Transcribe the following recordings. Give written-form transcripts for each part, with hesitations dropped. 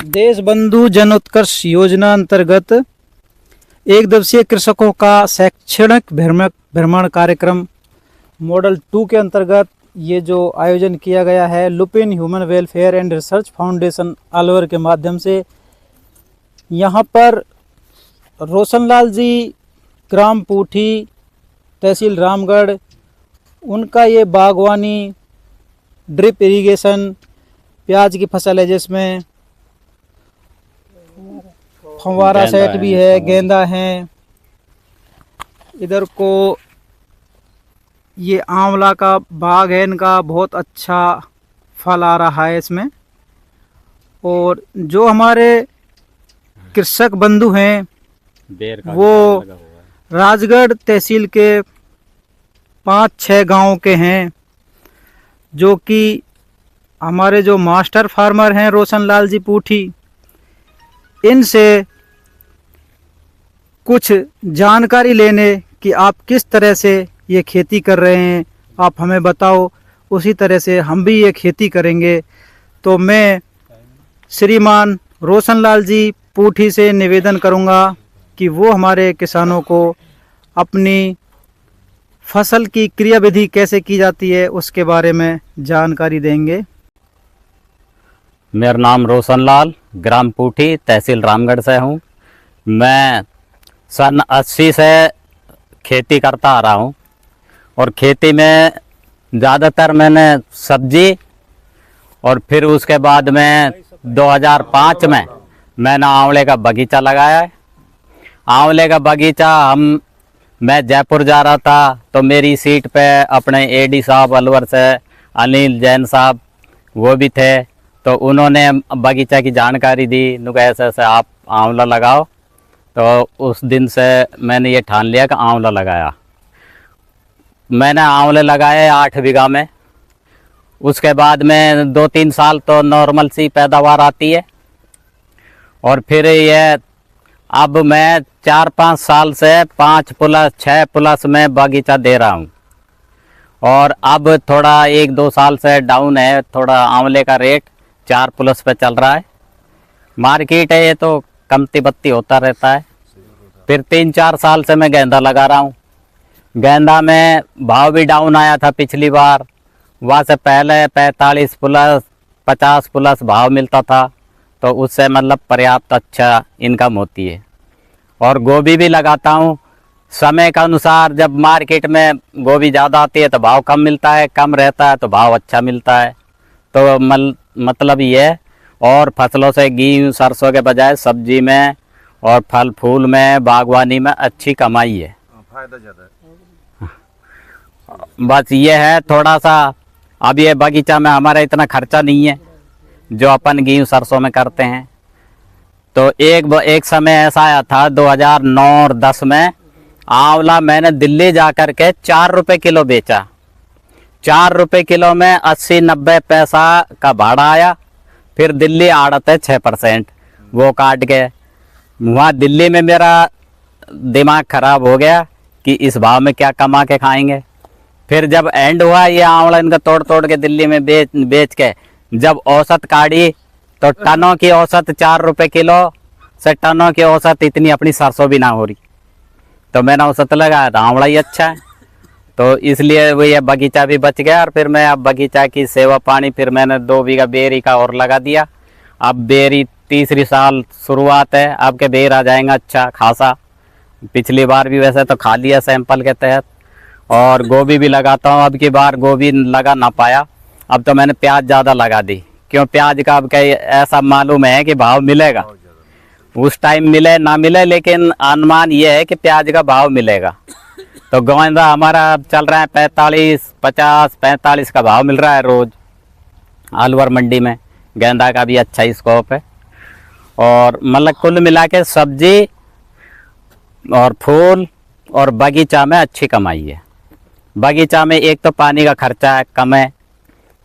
देश बंधु जन उत्कर्ष योजना अंतर्गत एक दिवसीय कृषकों का शैक्षणिक भ्रमण कार्यक्रम मॉडल 2 के अंतर्गत ये जो आयोजन किया गया है Lupin human welfare and research foundation Alwar के माध्यम से। यहाँ पर रोशनलाल जी ग्राम पूठी तहसील रामगढ़, उनका ये बागवानी ड्रिप इरिगेशन प्याज की फसल है जिसमें फंवारा सेट भी है, गेंदा है। इधर को ये आंवला का बाग है, इनका बहुत अच्छा फल आ रहा है इसमें। और जो हमारे कृषक बंधु हैं वो राजगढ़ तहसील के 5-6 गांव के हैं, जो कि हमारे जो मास्टर फार्मर हैं रोशनलाल जी पूठी, इनसे कुछ जानकारी लेने कि आप किस तरह से ये खेती कर रहे हैं, आप हमें बताओ, उसी तरह से हम भी ये खेती करेंगे। तो मैं श्रीमान रोशनलाल जी पूठी से निवेदन करूंगा कि वो हमारे किसानों को अपनी फसल की क्रियाविधि कैसे की जाती है उसके बारे में जानकारी देंगे। मेरा नाम रोशनलाल, ग्राम पूठी, तहसील रामगढ़ से हूँ। मैं सन 80 से खेती करता आ रहा हूँ और खेती में ज़्यादातर मैंने सब्जी और फिर उसके बाद में 2005 में मैंने आंवले का बगीचा लगाया है। आंवले का बगीचा मैं जयपुर जा रहा था तो मेरी सीट पे अपने एडी साहब अलवर से अनिल जैन साहब वो भी थे, तो उन्होंने बगीचा की जानकारी दी, नुका ऐसे ऐसे आप आंवला लगाओ। तो उस दिन से मैंने ये ठान लिया कि आंवला लगाया। मैंने आंवले लगाए 8 बीघा में। उसके बाद में 2-3 साल तो नॉर्मल सी पैदावार आती है और फिर ये अब मैं 4-5 साल से 5+6+ में बगीचा दे रहा हूँ। और अब थोड़ा 1-2 साल से डाउन है, थोड़ा आंवले का रेट 4+ पे चल रहा है। मार्केट है ये तो कमती बत्ती होता रहता है। फिर 3-4 साल से मैं गेंदा लगा रहा हूँ। गेंदा में भाव भी डाउन आया था पिछली बार, वहाँ से पहले 45+ 50+ भाव मिलता था, तो उससे मतलब पर्याप्त अच्छा इनकम होती है। और गोभी भी लगाता हूँ समय के अनुसार। जब मार्केट में गोभी ज़्यादा आती है तो भाव कम मिलता है, कम रहता है तो भाव अच्छा मिलता है। तो मतलब ये है। और फसलों से गेहूं सरसों के बजाय सब्जी में और फल फूल में बागवानी में अच्छी कमाई है, फायदा ज़्यादा है। बस ये है थोड़ा सा। अब ये बगीचा में हमारा इतना खर्चा नहीं है जो अपन गेहूं सरसों में करते हैं। तो एक समय ऐसा आया था 2009 और 10 में, आंवला मैंने दिल्ली जा कर के 4 रुपये किलो बेचा। 4 रुपये किलो में 80-90 पैसा का भाड़ा आया। फिर दिल्ली आड़त है 6%, वो काट के वहाँ दिल्ली में मेरा दिमाग ख़राब हो गया कि इस भाव में क्या कमा के खाएंगे। फिर जब एंड हुआ ये आंवला इनका तोड़ तोड़ के दिल्ली में बेच के जब औसत काटी तो टनों की औसत 4 रुपये किलो से टनों की औसत इतनी अपनी सरसों भी ना हो रही। तो मैंने औसत लगाया था आंवला ही अच्छा है, तो इसलिए वो ये बगीचा भी बच गया। और फिर मैं अब बगीचा की सेवा पानी फिर मैंने 2 बीघा बेरी का और लगा दिया। अब बेरी तीसरी साल शुरुआत है, अब के बेर आ जाएगा अच्छा खासा। पिछली बार भी वैसे तो खा लिया सैंपल के तहत। और गोभी भी लगाता हूँ, अब की बार गोभी लगा ना पाया, अब तो मैंने प्याज ज़्यादा लगा दी। क्यों, प्याज का अब कहीं ऐसा मालूम है कि भाव मिलेगा, उस टाइम मिले ना मिले, लेकिन अनुमान ये है कि प्याज का भाव मिलेगा। तो गेंदा हमारा अब चल रहा है 45 का भाव मिल रहा है रोज़ अलवर मंडी में। गेंदा का भी अच्छा स्कोप है। और मतलब कुल मिला के सब्जी और फूल और बगीचा में अच्छी कमाई है। बगीचा में एक तो पानी का खर्चा है कम है,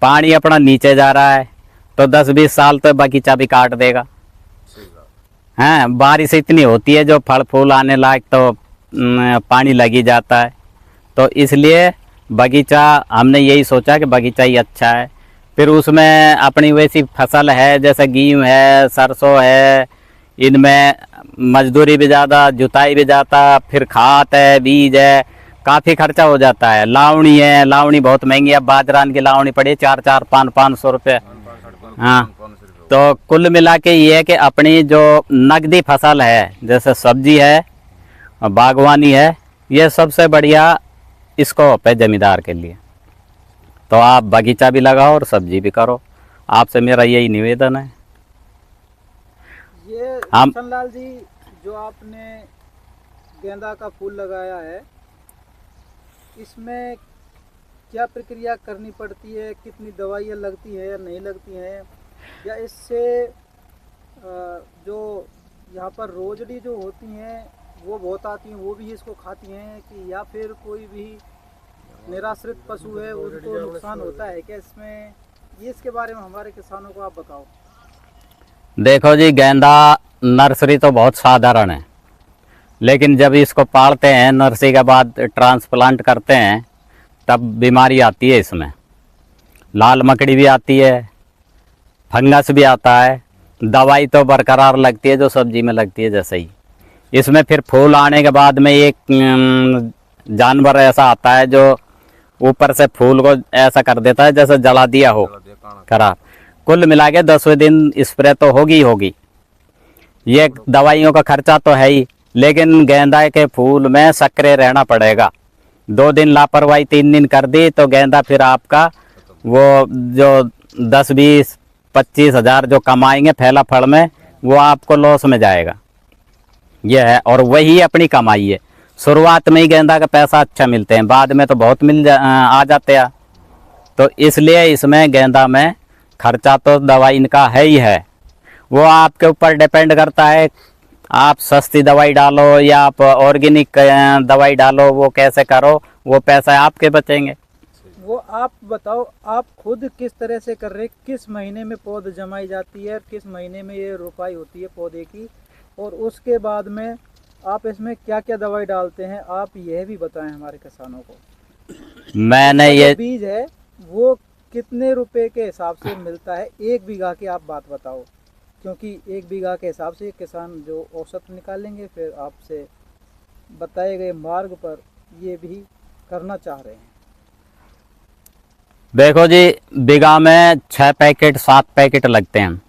पानी अपना नीचे जा रहा है, तो 10-20 साल तो बगीचा भी काट देगा। हैं, बारिश इतनी होती है जो फल फूल आने लायक तो पानी लग ही जाता है। तो इसलिए बगीचा हमने यही सोचा कि बगीचा ही अच्छा है। फिर उसमें अपनी वैसी फसल है, जैसे गेहूँ है, सरसों है, इनमें मजदूरी भी ज़्यादा, जुताई भी ज़्यादा, फिर खाद है, बीज है, काफ़ी खर्चा हो जाता है। लावणी है, लावणी बहुत महंगी है, बाजरान की लावणी पड़ी 4-5 रुपये। हाँ, तो कुल मिला के ये है कि अपनी जो नकदी फसल है, जैसे सब्जी है, बागवानी है, ये सबसे बढ़िया स्कोप है जमींदार के लिए। तो आप बगीचा भी लगाओ और सब्जी भी करो, आपसे मेरा यही निवेदन है। ये हम- लाल जी, जो आपने गेंदा का फूल लगाया है, इसमें क्या प्रक्रिया करनी पड़ती है? कितनी दवाइयाँ लगती है या नहीं लगती हैं? या इससे जो यहाँ पर रोजड़ी जो होती हैं वो बहुत आती हैं, वो भी इसको खाती हैं कि या फिर कोई भी निराश्रित पशु है उनको नुकसान होता है क्या इसमें? ये इसके बारे में हमारे किसानों को आप बताओ। देखो जी, गेंदा नर्सरी तो बहुत साधारण है, लेकिन जब इसको पालते हैं, नर्सरी के बाद ट्रांसप्लांट करते हैं, तब बीमारी आती है। इसमें लाल मकड़ी भी आती है, फंगस भी आता है, दवाई तो बरकरार लगती है जो सब्जी में लगती है जैसे ही। इसमें फिर फूल आने के बाद में एक जानवर ऐसा आता है जो ऊपर से फूल को ऐसा कर देता है जैसे जला दिया हो, खराब। कुल मिला के 10वें दिन स्प्रे तो होगी ही होगी। ये दवाइयों का खर्चा तो है ही, लेकिन गेंदा के फूल में सक्रिय रहना पड़ेगा। 2 दिन लापरवाही, 3 दिन कर दी तो गेंदा फिर आपका वो जो 10-20-25 हज़ार जो कमाएंगे फैला फल में, वो आपको लॉस में जाएगा। यह है, और वही अपनी कमाई है। शुरुआत में ही गेंदा का पैसा अच्छा मिलते हैं, बाद में तो बहुत आ जाते हैं। तो इसलिए इसमें गेंदा में खर्चा तो दवाई इनका है ही है। वो आपके ऊपर डिपेंड करता है, आप सस्ती दवाई डालो या आप ऑर्गेनिक दवाई डालो, वो कैसे करो, वो पैसा आपके बचेंगे। वो आप बताओ, आप खुद किस तरह से कर रहे, किस महीने में पौध जमाई जाती है, किस महीने में ये रोपाई होती है पौधे की, और उसके बाद में आप इसमें क्या क्या दवाई डालते हैं, आप यह भी बताएं हमारे किसानों को। मैंने इसका जो ये बीज है वो कितने रुपए के हिसाब से मिलता है? 1 बीघा की आप बात बताओ, क्योंकि 1 बीघा के हिसाब से किसान जो औसत निकालेंगे, फिर आपसे बताए गए मार्ग पर ये भी करना चाह रहे हैं। देखो जी, बीघा में 6 पैकेट 7 पैकेट लगते हैं।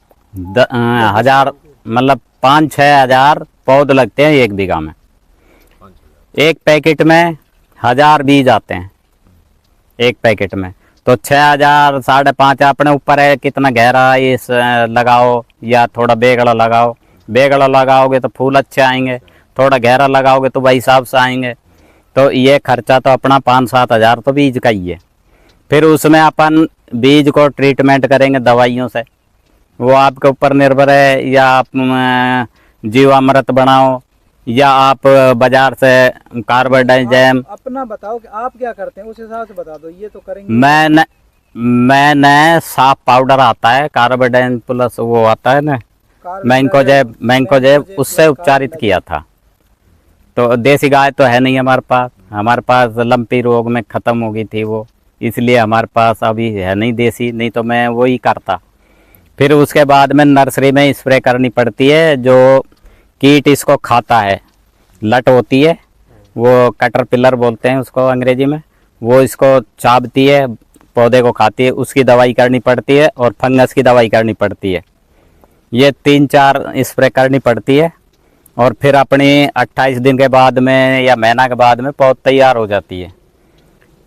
1000 मतलब 5-6 हज़ार पौध लगते हैं 1 बीघा में। 1 पैकेट में 1000 बीज आते हैं 1 पैकेट में। तो 6000 5.5 अपने ऊपर है कितना गहरा इस लगाओ या थोड़ा बेगड़ा लगाओ। बेगड़ा लगाओगे तो फूल अच्छे आएंगे, थोड़ा गहरा लगाओगे तो वही हिसाब से आएंगे। तो ये खर्चा तो अपना 5-7 हज़ार तो बीज का ही है। फिर उसमें अपन बीज को ट्रीटमेंट करेंगे दवाइयों से, वो आपके ऊपर निर्भर है। या आप जीवामृत बनाओ या आप बाजार से कार्बोडाइजम। अपना बताओ कि आप क्या करते हैं, उस हिसाब से बता दो। ये तो करेंगे। मैंने साफ पाउडर आता है, कार्बोडाइजम प्लस वो आता है ना, मैंकोजेब, उससे उपचारित किया था। तो देसी गाय तो है नहीं हमारे पास लंपी रोग में ख़त्म हो गई थी वो, इसलिए हमारे पास अभी है नहीं देसी, नहीं तो मैं वही करता। फिर उसके बाद में नर्सरी में स्प्रे करनी पड़ती है, जो कीट इसको खाता है। लट होती है, वो कैटरपिलर बोलते हैं उसको अंग्रेजी में, वो इसको चाबती है, पौधे को खाती है, उसकी दवाई करनी पड़ती है। और फंगस की दवाई करनी पड़ती है। ये 3-4 स्प्रे करनी पड़ती है। और फिर अपनी 28 दिन के बाद में या महीना के बाद में पौध तैयार हो जाती है।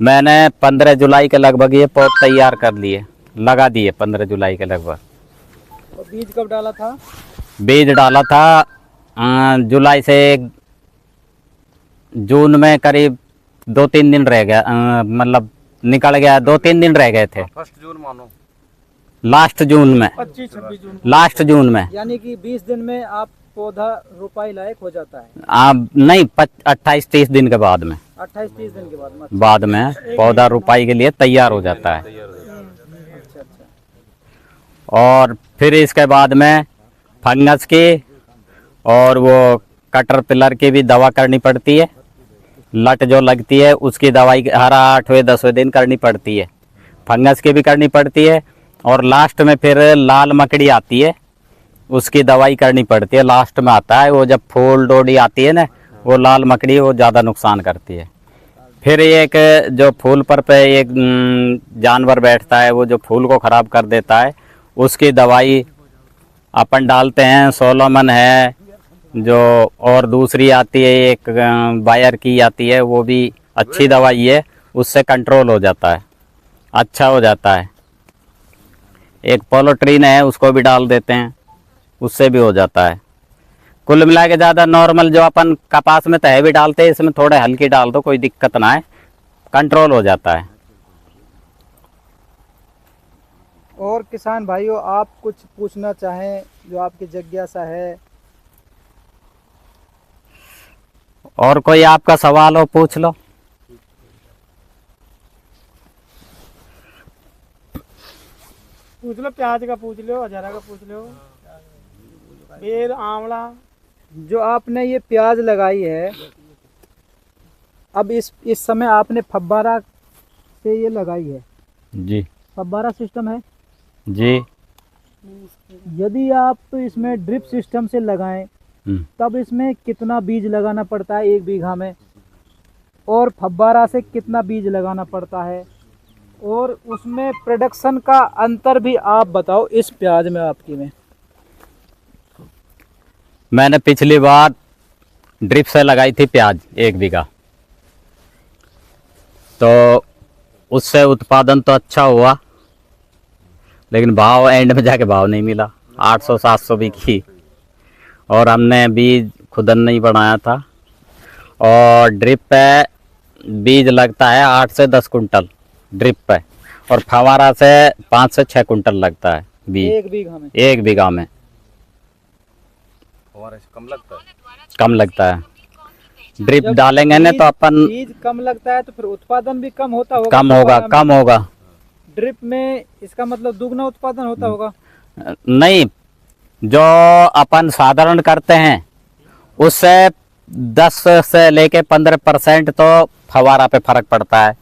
मैंने 15 जुलाई के लगभग ये पौध तैयार कर लिए, लगा दिए 15 जुलाई के लगभग। और बीज कब डाला था? बीज डाला था जुलाई से जून में, करीब 2-3 दिन रह गया, मतलब निकल गया, 2-3 दिन रह गए थे। 1 जून मानो, लास्ट जून में, 25-26 जून, लास्ट जून में। यानी कि 20 दिन में आप पौधा रोपाई लायक हो जाता है। नहीं, 28-30 दिन के बाद में, 28-30 दिन के बाद में पौधा रोपाई के लिए तैयार हो जाता है। अच्छा अच्छा। और फिर इसके बाद में फंगस की और वो कैटरपिलर की भी दवा करनी पड़ती है। लट जो लगती है उसकी दवाई हर 8वें 10वें दिन करनी पड़ती है। फंगस की भी करनी पड़ती है और लास्ट में फिर लाल मकड़ी आती है, उसकी दवाई करनी पड़ती है। लास्ट में आता है वो, जब फूल डोडी आती है ना, वो लाल मकड़ी वो ज़्यादा नुकसान करती है। फिर एक जो फूल पर पे एक जानवर बैठता है, वो जो फूल को ख़राब कर देता है, उसकी दवाई अपन डालते हैं। सोलोमन है जो, और दूसरी आती है एक बायर की आती है, वो भी अच्छी दवाई है, उससे कंट्रोल हो जाता है, अच्छा हो जाता है। एक पोलोट्रीन है, उसको भी डाल देते हैं, उससे भी हो जाता है। कुल मिला के ज़्यादा नॉर्मल जो अपन कपास में तह भी डालते हैं, इसमें थोड़े हल्की डाल दो, कोई दिक्कत ना है, कंट्रोल हो जाता है। और किसान भाइयों, आप कुछ पूछना चाहें जो आपकी जिज्ञासा है? और कोई आपका सवाल हो पूछ लो। पूछ लो, प्याज का पूछ लो, हजारा का पूछ लो, बेर, आंवला। जो आपने ये प्याज लगाई है, अब इस समय आपने फब्बारा से ये लगाई है, जी फब्बारा सिस्टम है। जी। यदि आप इसमें ड्रिप सिस्टम से लगाएं, तब इसमें कितना बीज लगाना पड़ता है 1 बीघा में, और फब्बारा से कितना बीज लगाना पड़ता है, और उसमें प्रोडक्शन का अंतर भी आप बताओ इस प्याज में आपकी में। मैंने पिछली बार ड्रिप से लगाई थी प्याज 1 बीघा, तो उससे उत्पादन तो अच्छा हुआ, लेकिन भाव एंड में जाके भाव नहीं मिला, 800-700 भी की। और हमने बीज खुदन नहीं बनाया था, और ड्रिप पे बीज लगता है 8 से 10 कुंटल ड्रिप पे, और फवारा से 5 से 6 कुंटल लगता है बीज 1 बीघा में। 1 बीघा में हमारे से कम लगता है। कम लगता है। ड्रिप जब डालेंगे ना तो अपन बीज कम लगता है तो फिर उत्पादन भी कम होता होगा। कम होगा, फब्बारा में। कम होगा। ड्रिप में इसका मतलब दुगना उत्पादन होता होगा। नहीं, जो अपन साधारण करते हैं उससे 10 से लेके 15% तो फवारा पे फर्क पड़ता है।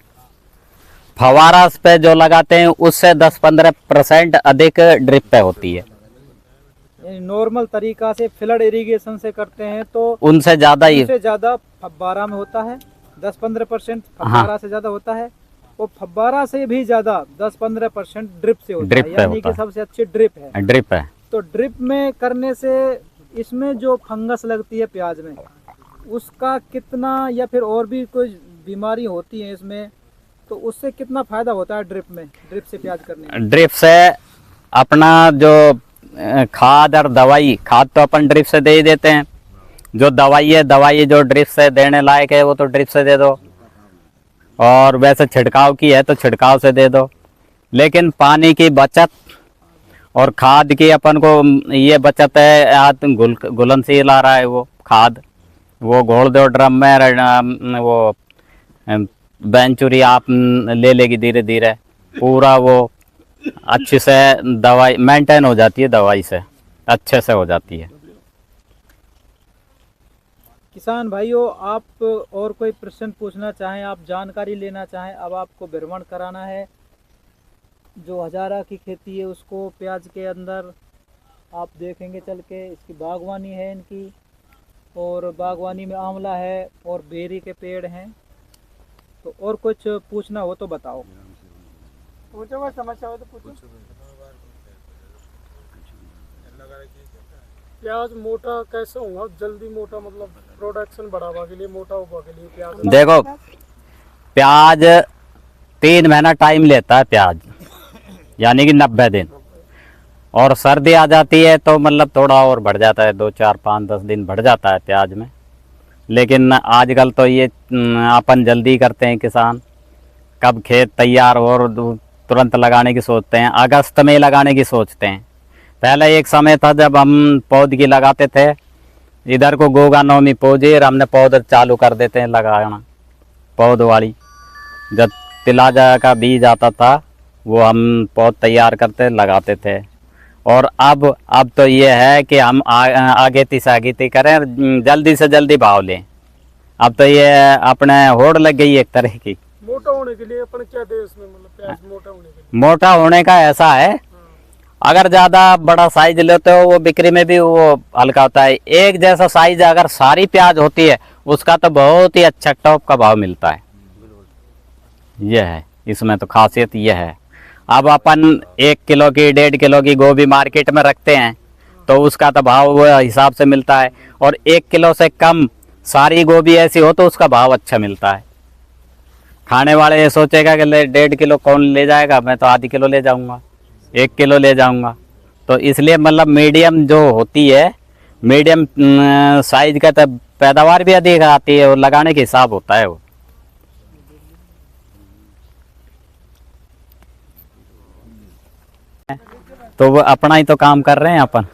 फवारा पे जो लगाते हैं उससे 10-15% अधिक ड्रिप पे होती है। नॉर्मल तरीका से फ्लड इरिगेशन से करते हैं तो उनसे ज़्यादा ही उनसे ज़्यादा फब्बारा में होता है, 10-15% फब्बारा से ज़्यादा होता है, और फब्बारा से भी ज़्यादा 10-15% ड्रिप से होता ड्रिप है, पे यानी होता कि है। सबसे अच्छी ड्रिप है। ड्रिप है। तो ड्रिप में करने से इसमें जो फंगस लगती है प्याज में, उसका कितना, या फिर और भी कोई बीमारी होती है इसमें, तो उससे कितना फायदा होता है ड्रिप में, ड्रिप से प्याज करने में? ड्रिप से अपना जो खाद और दवाई, खाद तो अपन ड्रिप से दे ही देते हैं, जो दवाई है, दवाई जो ड्रिप से देने लायक है वो तो ड्रिप से दे दो, और वैसे छिड़काव की है तो छिड़काव से दे दो। लेकिन पानी की बचत और खाद की अपन को ये बचत है, आज घुलनशील आ रहा है वो खाद, वो घोल दो ड्रम में, वो बेंचुरी आप ले लेगी धीरे धीरे, पूरा वो अच्छे से दवाई मेंटेन हो जाती है, दवाई से अच्छे से हो जाती है। किसान भाइयों, आप और कोई प्रश्न पूछना चाहें, आप जानकारी लेना चाहें, अब आपको भ्रमण कराना है जो हजारा की खेती है उसको प्याज के अंदर आप देखेंगे चल के। इसकी बागवानी है इनकी, और बागवानी में आंवला है और बेरी के पेड़ हैं। तो और कुछ पूछना हो तो बताओ। पूछो, कोई समस्या हो तो पूछो। प्याज मोटा कैसे हुआ जल्दी मोटा, मतलब प्रोडक्शन बढ़ावा के लिए, मोटा होगा के लिए प्याज? देखो, प्याज 3 महीना टाइम लेता है प्याज, यानी कि 90 दिन, और सर्दी आ जाती है तो मतलब थोड़ा और बढ़ जाता है, 2, 4, 5, 10 दिन बढ़ जाता है प्याज में। लेकिन आजकल तो ये अपन जल्दी करते हैं किसान, कब खेत तैयार हो और तुरंत लगाने की सोचते हैं, अगस्त में लगाने की सोचते हैं। पहले एक समय था जब हम पौध की लगाते थे, इधर को गोगा नवमी पौधी और हमने पौध चालू कर देते हैं लगाना, पौध वाली। जब तिलाजा का बीज आता था वो हम पौध तैयार करते लगाते थे। और अब तो ये है कि हम आगे तीसागीती करें, जल्दी से जल्दी भाव लें। अब तो ये अपने होड़ लग गई एक तरह की। मोटा होने के लिए अपन क्या दे इसमें, मतलब प्याज मोटा होने के लिए? मोटा होने का ऐसा है अगर ज़्यादा बड़ा साइज लेते हो वो बिक्री में भी वो हल्का होता है। एक जैसा साइज अगर सारी प्याज होती है उसका तो बहुत ही अच्छा टॉप का भाव मिलता है। यह है इसमें तो खासियत यह है। अब अपन 1 किलो की 1.5 किलो की गोभी मार्केट में रखते हैं तो उसका तो भाव वो हिसाब से मिलता है, और 1 किलो से कम सारी गोभी ऐसी हो तो उसका भाव अच्छा मिलता है। खाने वाले ये सोचेगा कि 1.5 किलो कौन ले जाएगा, मैं तो आधी किलो ले जाऊंगा, 1 किलो ले जाऊंगा। तो इसलिए मतलब मीडियम जो होती है, मीडियम साइज का तो पैदावार भी अधिक आती है और लगाने के हिसाब होता है वो। तो वो अपना ही तो काम कर रहे हैं अपन।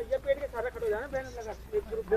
ये पेड़ के सारा खड़ो जाना, बहन लगा एक ग्रुप